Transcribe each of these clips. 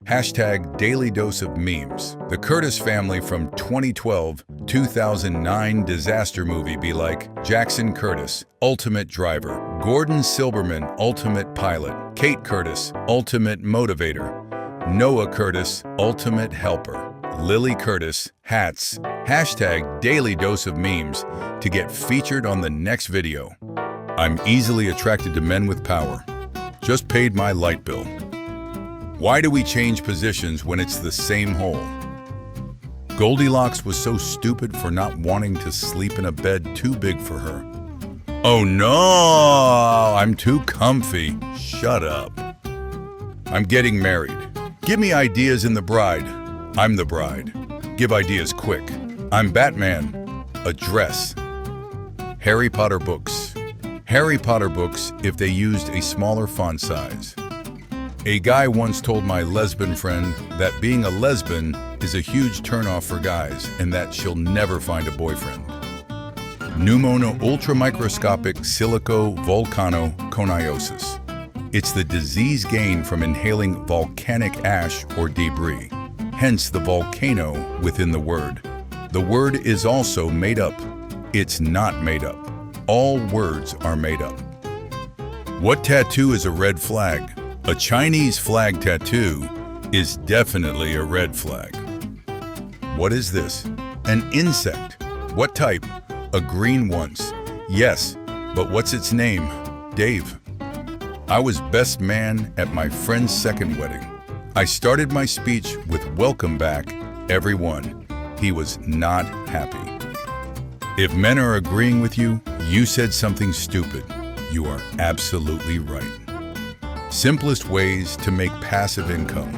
Hashtag Daily Dose of Memes. The Curtis family from 2012-2009 disaster movie be like Jackson Curtis, ultimate driver. Gordon Silberman, ultimate pilot. Kate Curtis, ultimate motivator. Noah Curtis, ultimate helper. Lily Curtis, hats. Hashtag Daily Dose of Memes to get featured on the next video. I'm easily attracted to men with power. Just paid my light bill. Why do we change positions when it's the same hole? Goldilocks was so stupid for not wanting to sleep in a bed too big for her. Oh no, I'm too comfy. Shut up. I'm getting married. Give me ideas in The Bride. I'm the bride. Give ideas quick. I'm Batman. A dress. Harry Potter books. Harry Potter books if they used a smaller font size. A guy once told my lesbian friend that being a lesbian is a huge turnoff for guys and that she'll never find a boyfriend. Pneumono ultramicroscopic silico-volcanoconiosis. It's the disease gained from inhaling volcanic ash or debris, hence the volcano within the word. The word is also made up. It's not made up. All words are made up. What tattoo is a red flag? A Chinese flag tattoo is definitely a red flag. What is this? An insect. What type? A green once. Yes, but what's its name? Dave. I was best man at my friend's second wedding. I started my speech with "Welcome back, everyone." He was not happy. If men are agreeing with you, you said something stupid. You are absolutely right. Simplest ways to make passive income.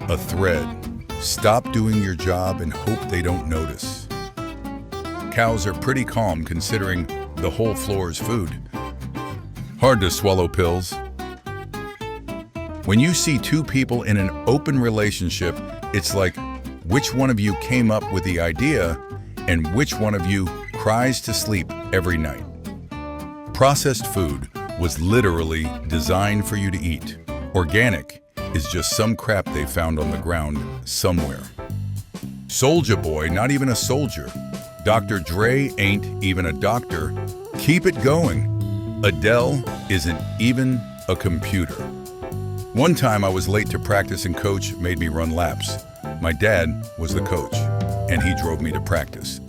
A thread. Stop doing your job and hope they don't notice. Cows are pretty calm considering the whole floor is food. Hard to swallow pills. When you see two people in an open relationship, it's like which one of you came up with the idea and which one of you cries to sleep every night. Processed food was literally designed for you to eat. Organic is just some crap they found on the ground somewhere. Soulja Boy, not even a soldier. Dr. Dre ain't even a doctor. Keep it going. Adele isn't even a computer. One time I was late to practice and coach made me run laps. My dad was the coach, and he drove me to practice.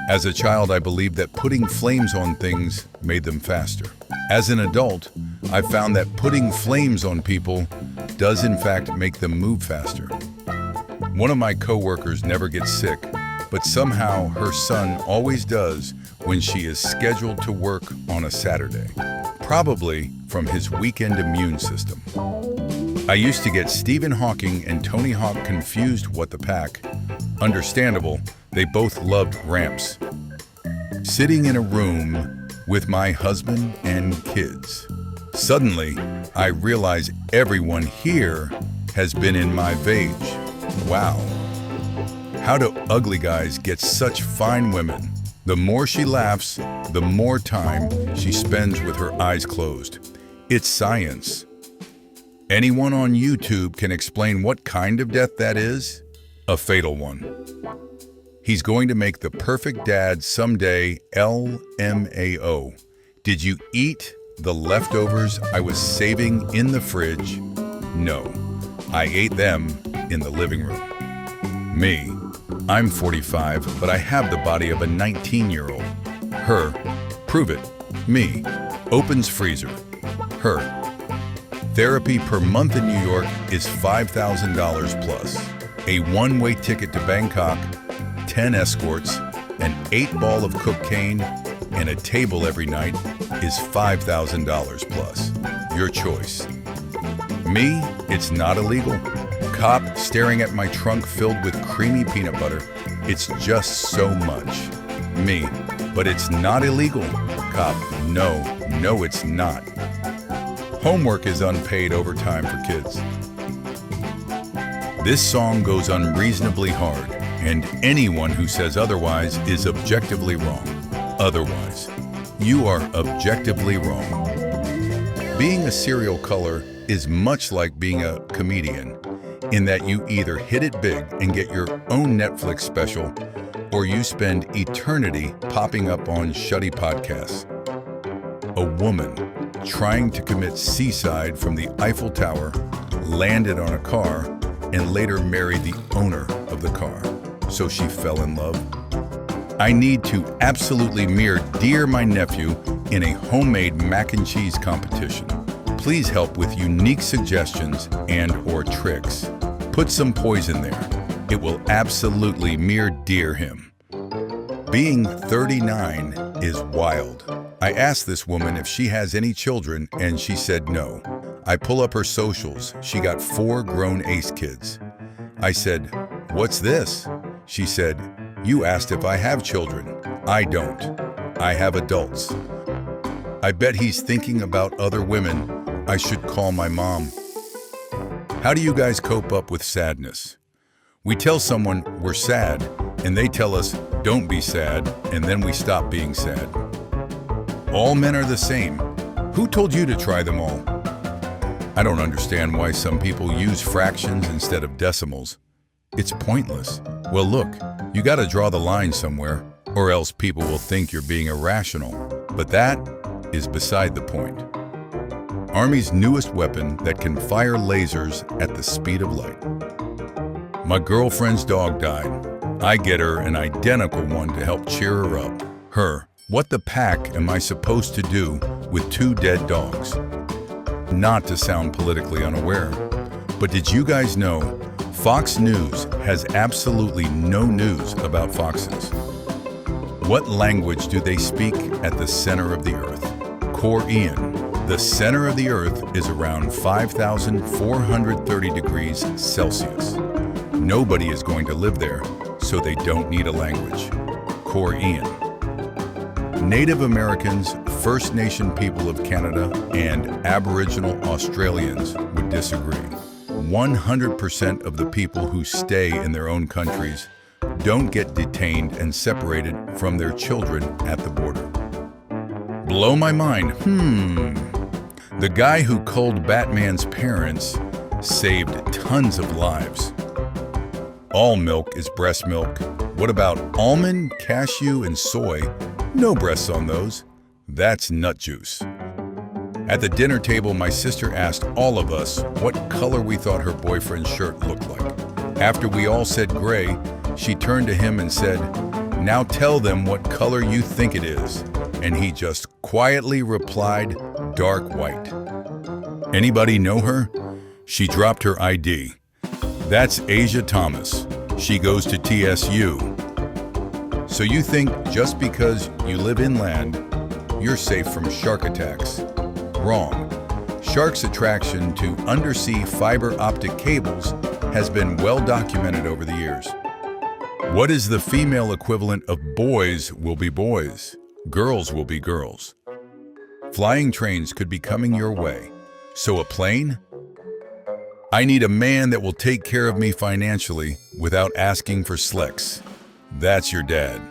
As a child, I believed that putting flames on things made them faster. As an adult, I found that putting flames on people does in fact make them move faster. One of my coworkers never gets sick, but somehow her son always does when she is scheduled to work on a Saturday. Probably from his weekend immune system. I used to get Stephen Hawking and Tony Hawk confused. What the pack? Understandable, they both loved ramps. Sitting in a room with my husband and kids. Suddenly, I realize everyone here has been in my vage. Wow. How do ugly guys get such fine women? The more she laughs, the more time she spends with her eyes closed. It's science. Anyone on YouTube can explain what kind of death that is? A fatal one. He's going to make the perfect dad someday, LMAO. Did you eat the leftovers I was saving in the fridge? No, I ate them in the living room. Me. I'm 45, but I have the body of a 19-year-old. Her. Prove it. Me. Opens freezer. Her. Therapy per month in New York is $5,000 plus. A one-way ticket to Bangkok, 10 escorts, an 8-ball of cocaine, and a table every night is $5,000 plus. Your choice. Me, it's not illegal. Cop staring at my trunk filled with creamy peanut butter. It's just so much. Me, but it's not illegal. Cop, no, it's not. Homework is unpaid overtime for kids. This song goes unreasonably hard, and anyone who says otherwise is objectively wrong. Otherwise, you are objectively wrong. Being a serial killer is much like being a comedian. in that you either hit it big and get your own Netflix special, or you spend eternity popping up on shutty podcasts. A woman trying to commit suicide from the Eiffel Tower landed on a car and later married the owner of the car, so she fell in love. I need to absolutely dear my nephew in a homemade mac and cheese competition. Please help with unique suggestions and/or tricks. Put some poison there. It will absolutely dear him. Being 39 is wild. I asked this woman if she has any children, and she said no. I pull up her socials. She got 4 grown ace kids. I said, "What's this?" She said, "You asked if I have children. I don't. I have adults." I bet he's thinking about other women. I should call my mom. How do you guys cope up with sadness? We tell someone we're sad, and they tell us, "Don't be sad," and then we stop being sad. All men are the same. Who told you to try them all? I don't understand why some people use fractions instead of decimals. It's pointless. Well, look, you gotta draw the line somewhere, or else people will think you're being irrational. But that is beside the point. Army's newest weapon that can fire lasers at the speed of light. My girlfriend's dog died. I get her an identical one to help cheer her up. What the pack am I supposed to do with 2 dead dogs? Not to sound politically unaware, but did you guys know Fox News has absolutely no news about foxes? What language do they speak at the center of the Earth? Korean. The center of the Earth is around 5,430 degrees Celsius. Nobody is going to live there, so they don't need a language. Korean. Native Americans, First Nation people of Canada, and Aboriginal Australians would disagree. 100% of the people who stay in their own countries don't get detained and separated from their children at the border. Blow my mind. The guy who culled Batman's parents saved tons of lives. All milk is breast milk. What about almond, cashew, and soy? No breasts on those. That's nut juice. At the dinner table, my sister asked all of us what color we thought her boyfriend's shirt looked like. After we all said gray, she turned to him and said, "Now tell them what color you think it is." And he just quietly replied, "Dark white." Anybody know her? She dropped her ID. That's Asia Thomas. She goes to TSU. So you think just because you live inland, you're safe from shark attacks? Wrong. Sharks' attraction to undersea fiber optic cables has been well documented over the years. What is the female equivalent of boys will be boys, girls will be girls? Flying trains could be coming your way. So a plane? I need a man that will take care of me financially without asking for slicks. That's your dad.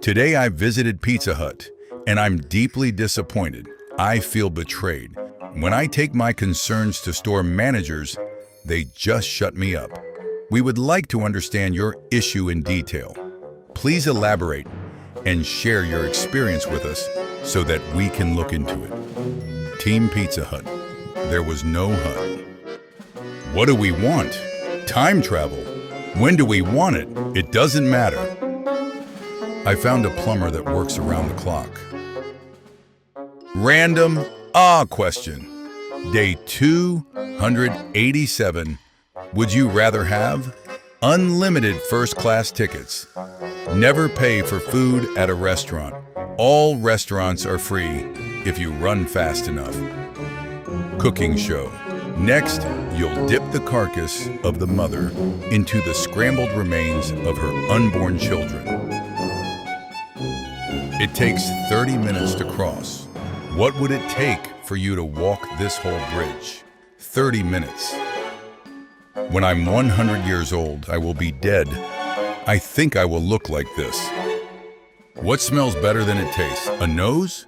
Today I visited Pizza Hut, and I'm deeply disappointed. I feel betrayed. When I take my concerns to store managers, they just shut me up. We would like to understand your issue in detail. Please elaborate and share your experience with us so that we can look into it. Team Pizza Hut. There was no hut. What do we want? Time travel. When do we want it? It doesn't matter. I found a plumber that works around the clock. Random question. Day 287. Would you rather have unlimited first-class tickets, never pay for food at a restaurant? All restaurants are free if you run fast enough. Cooking show. Next, you'll dip the carcass of the mother into the scrambled remains of her unborn children. It takes 30 minutes to cross. What would it take for you to walk this whole bridge? 30 minutes. When I'm 100 years old, I will be dead. I think I will look like this. What smells better than it tastes? A nose?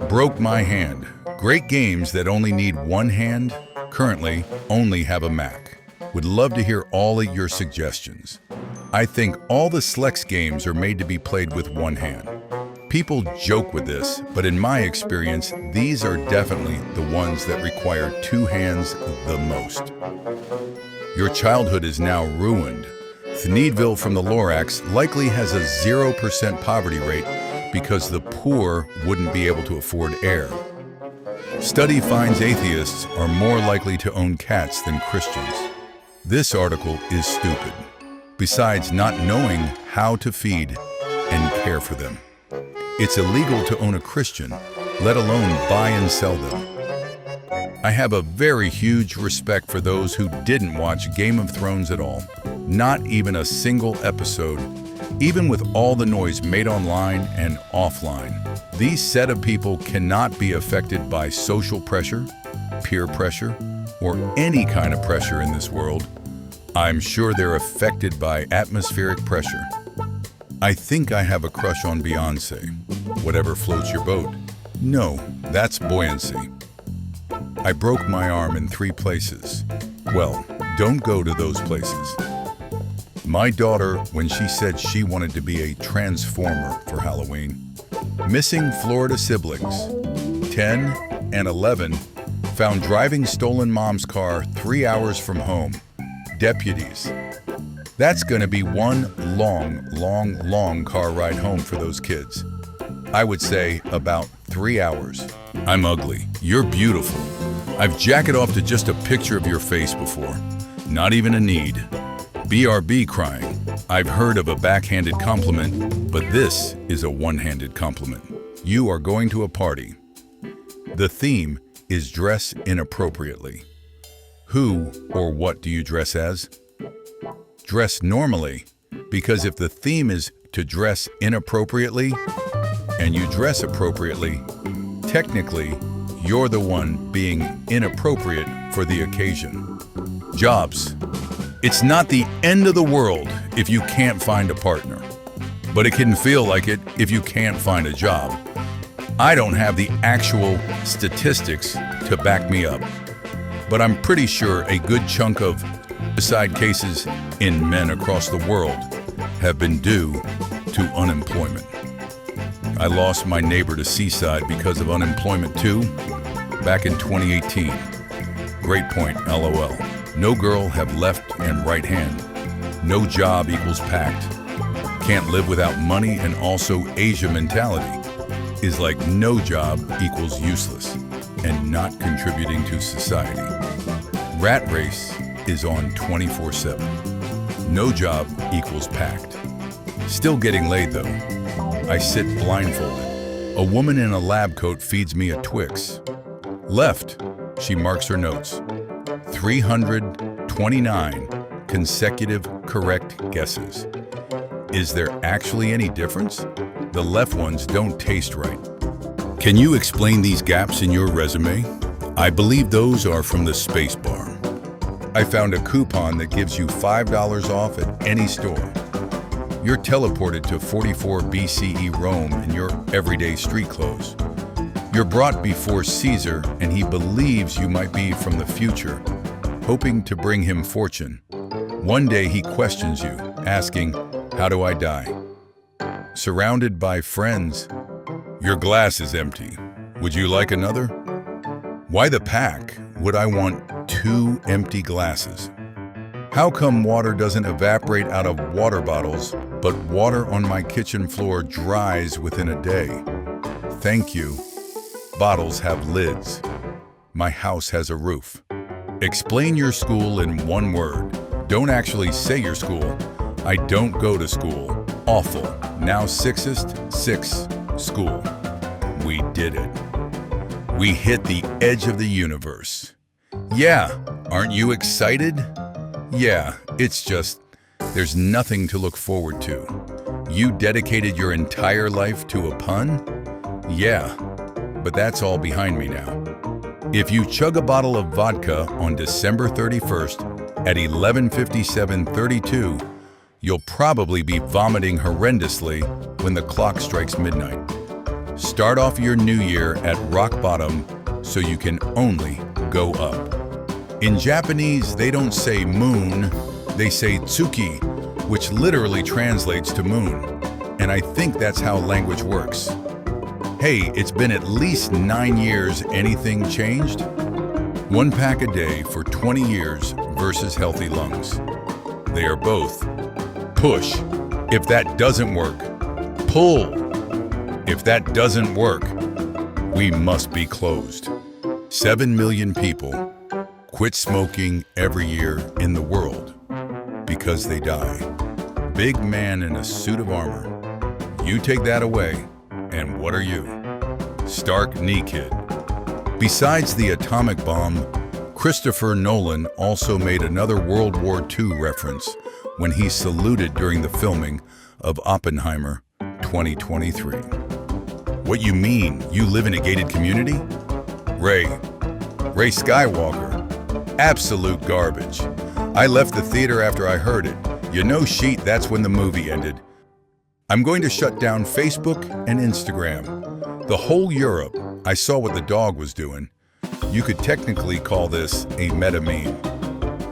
Broke my hand. Great games that only need one hand? currently only have a Mac. Would love to hear all of your suggestions. I think all the Slex games are made to be played with one hand. People joke with this, but in my experience, these are definitely the ones that require two hands the most. Your childhood is now ruined. Thneedville from the Lorax likely has a 0% poverty rate because the poor wouldn't be able to afford air. Study finds atheists are more likely to own cats than Christians. This article is stupid, besides not knowing how to feed and care for them. It's illegal to own a Christian, let alone buy and sell them. I have a very huge respect for those who didn't watch Game of Thrones at all. Not even a single episode, even with all the noise made online and offline. These set of people cannot be affected by social pressure, peer pressure, or any kind of pressure in this world. I'm sure they're affected by atmospheric pressure. I think I have a crush on Beyoncé. Whatever floats your boat. No, that's buoyancy. I broke my arm in 3 places. Well, don't go to those places. My daughter, when she said she wanted to be a transformer for Halloween. Missing Florida siblings, 10 and 11, found driving stolen mom's car 3 hours from home. Deputies. That's going to be one long car ride home for those kids. I would say about 3 hours. I'm ugly. You're beautiful. I've jacked off to just a picture of your face before. Not even a need. BRB crying. I've heard of a backhanded compliment, but this is a one-handed compliment. You are going to a party. The theme is dress inappropriately. Who or what do you dress as? Dress normally, because if the theme is to dress inappropriately and you dress appropriately, technically you're the one being inappropriate for the occasion. Jobs. It's not the end of the world if you can't find a partner, but it can feel like it if you can't find a job. I don't have the actual statistics to back me up, but I'm pretty sure a good chunk of suicide cases in men across the world have been due to unemployment. I lost my neighbor to Seaside because of unemployment too, back in 2018. Great point, LOL. No girl have left and right hand. No job equals packed. Can't live without money, and also Asia mentality is like no job equals useless and not contributing to society. Rat race is on 24/7. No job equals packed. Still getting laid though. I sit blindfolded. A woman in a lab coat feeds me a Twix. Left, she marks her notes. 329 consecutive correct guesses. Is there actually any difference? The left ones don't taste right. Can you explain these gaps in your resume? I believe those are from the space bar. I found a coupon that gives you $5 off at any store. You're teleported to 44 BCE Rome in your everyday street clothes. You're brought before Caesar, and he believes you might be from the future, hoping to bring him fortune. One day he questions you, asking, "How do I die?" Surrounded by friends. Your glass is empty. Would you like another? Why the pack would I want 2 empty glasses? How come water doesn't evaporate out of water bottles, but water on my kitchen floor dries within a day? Thank you. Bottles have lids. My house has a roof. Explain your school in one word. Don't actually say your school. I don't go to school. Awful. Now sixest, 6, school. We did it. We hit the edge of the universe. Yeah, aren't you excited? Yeah, it's just, there's nothing to look forward to. You dedicated your entire life to a pun? Yeah, but that's all behind me now. If you chug a bottle of vodka on December 31st at 11:57:32, you'll probably be vomiting horrendously when the clock strikes midnight. Start off your new year at rock bottom so you can only go up. In Japanese, they don't say moon, they say tsuki, which literally translates to moon. And I think that's how language works. Hey, it's been at least 9 years. Anything changed? 1 pack a day for 20 years versus healthy lungs. They are both. Push. If that doesn't work, pull. If that doesn't work, we must be closed. 7 million people quit smoking every year in the world because they die. Big man in a suit of armor. You take that away, and what are you? Stark knee kid. Besides the atomic bomb, Christopher Nolan also made another World War II reference when he saluted during the filming of Oppenheimer 2023. What you mean? You live in a gated community? Ray Skywalker. Absolute garbage. I left the theater after I heard it. You know, sheet, that's when the movie ended. I'm going to shut down Facebook and Instagram. The whole Europe. I saw what the dog was doing. You could technically call this a meta meme.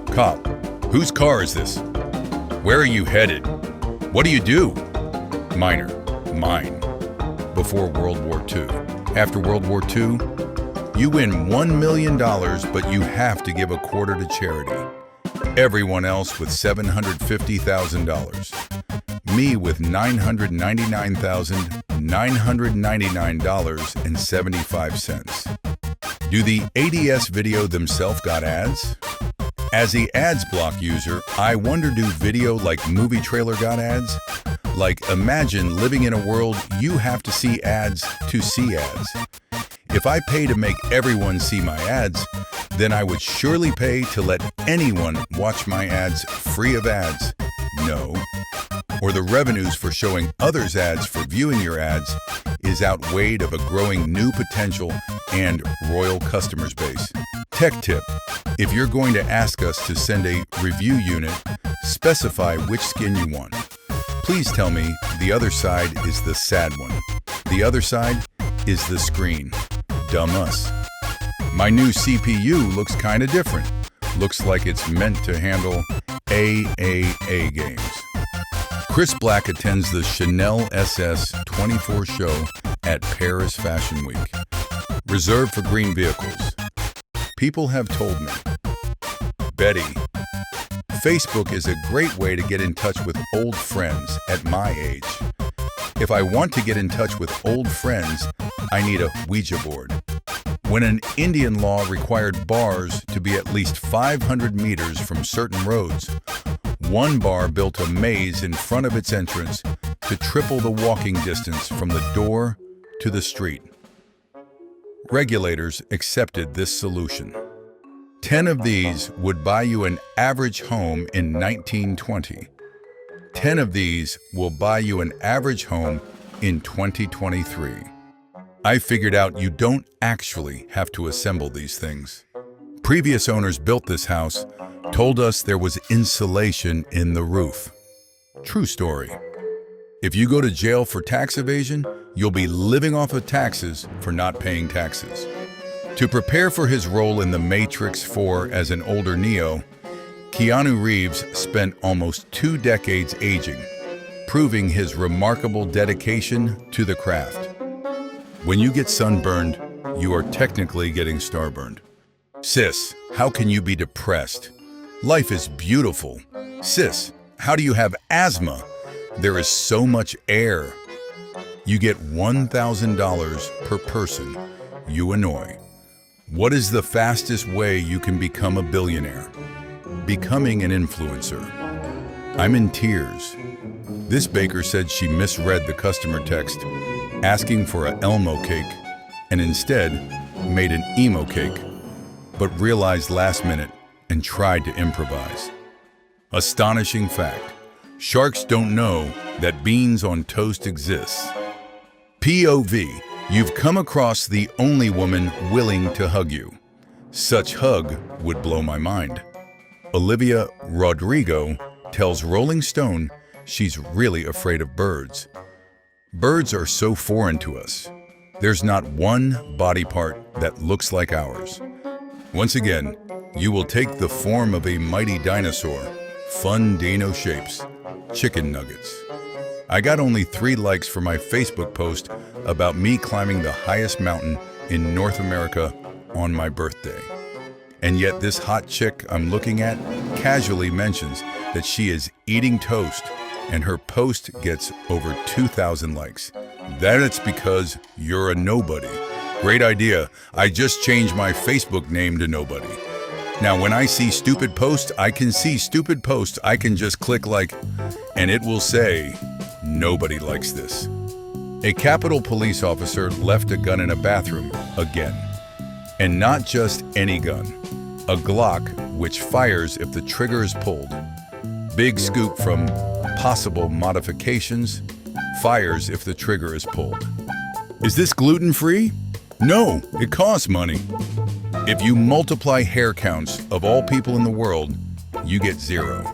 Cop, whose car is this? Where are you headed? What do you do? Minor, mine. Before World War II. After World War II, you win $1 million, but you have to give a quarter to charity. Everyone else with $750,000. Me with $999,999.75. Do the ADS video themselves got ads? As the ads block user, I wonder, do video like movie trailer got ads? Like, imagine living in a world you have to see ads to see ads. If I pay to make everyone see my ads, then I would surely pay to let anyone watch my ads free of ads. No. Or the revenues for showing others ads for viewing your ads is outweighed of a growing new potential and royal customers base. Tech tip: if you're going to ask us to send a review unit, specify which skin you want. Please tell me the other side is the sad one. The other side is the screen. Dumb us. My new CPU looks kinda different. Looks like it's meant to handle AAA games. Chris Black attends the Chanel SS 24 show at Paris Fashion Week. Reserved for green vehicles. People have told me. Betty. Facebook is a great way to get in touch with old friends at my age. If I want to get in touch with old friends, I need a Ouija board. When an Indian law required bars to be at least 500 meters from certain roads, one bar built a maze in front of its entrance to triple the walking distance from the door to the street. Regulators accepted this solution. 10 of these would buy you an average home in 1920. 10 of these will buy you an average home in 2023. I figured out you don't actually have to assemble these things. Previous owners built this house, told us there was insulation in the roof. True story. If you go to jail for tax evasion, you'll be living off of taxes for not paying taxes. To prepare for his role in The Matrix 4 as an older Neo, Keanu Reeves spent almost 2 decades aging, proving his remarkable dedication to the craft. When you get sunburned, you are technically getting starburned. Sis, how can you be depressed? Life is beautiful. Sis, how do you have asthma? There is so much air. You get $1,000 per person you annoy. What is the fastest way you can become a billionaire? Becoming an influencer. I'm in tears. This baker said she misread the customer text, asking for a Elmo cake, and instead made an emo cake, but realized last minute and tried to improvise. Astonishing fact: sharks don't know that beans on toast exists. POV: you've come across the only woman willing to hug you. Such hug would blow my mind. Olivia Rodrigo tells Rolling Stone she's really afraid of birds. Birds are so foreign to us. There's not one body part that looks like ours. Once again, you will take the form of a mighty dinosaur, fun dino shapes, chicken nuggets. I got only 3 likes for my Facebook post about me climbing the highest mountain in North America on my birthday. And yet this hot chick I'm looking at casually mentions that she is eating toast, and her post gets over 2,000 likes. That's because you're a nobody. Great idea. I just changed my Facebook name to Nobody. Now, when I see stupid posts, I can just click like, and it will say, nobody likes this. A Capitol police officer left a gun in a bathroom again. And not just any gun. A Glock, which fires if the trigger is pulled. Big scoop from possible modifications, fires if the trigger is pulled. Is this gluten-free? No, it costs money. If you multiply hair counts of all people in the world, you get 0.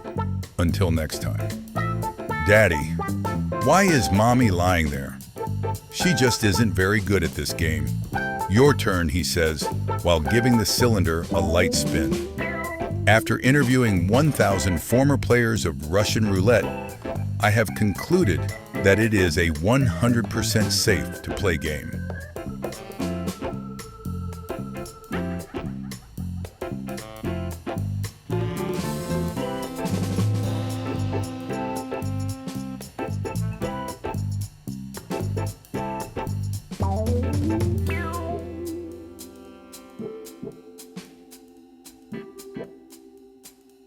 Until next time. Daddy, why is Mommy lying there? She just isn't very good at this game. Your turn, he says, while giving the cylinder a light spin. After interviewing 1,000 former players of Russian roulette, I have concluded that it is a 100% safe to play game.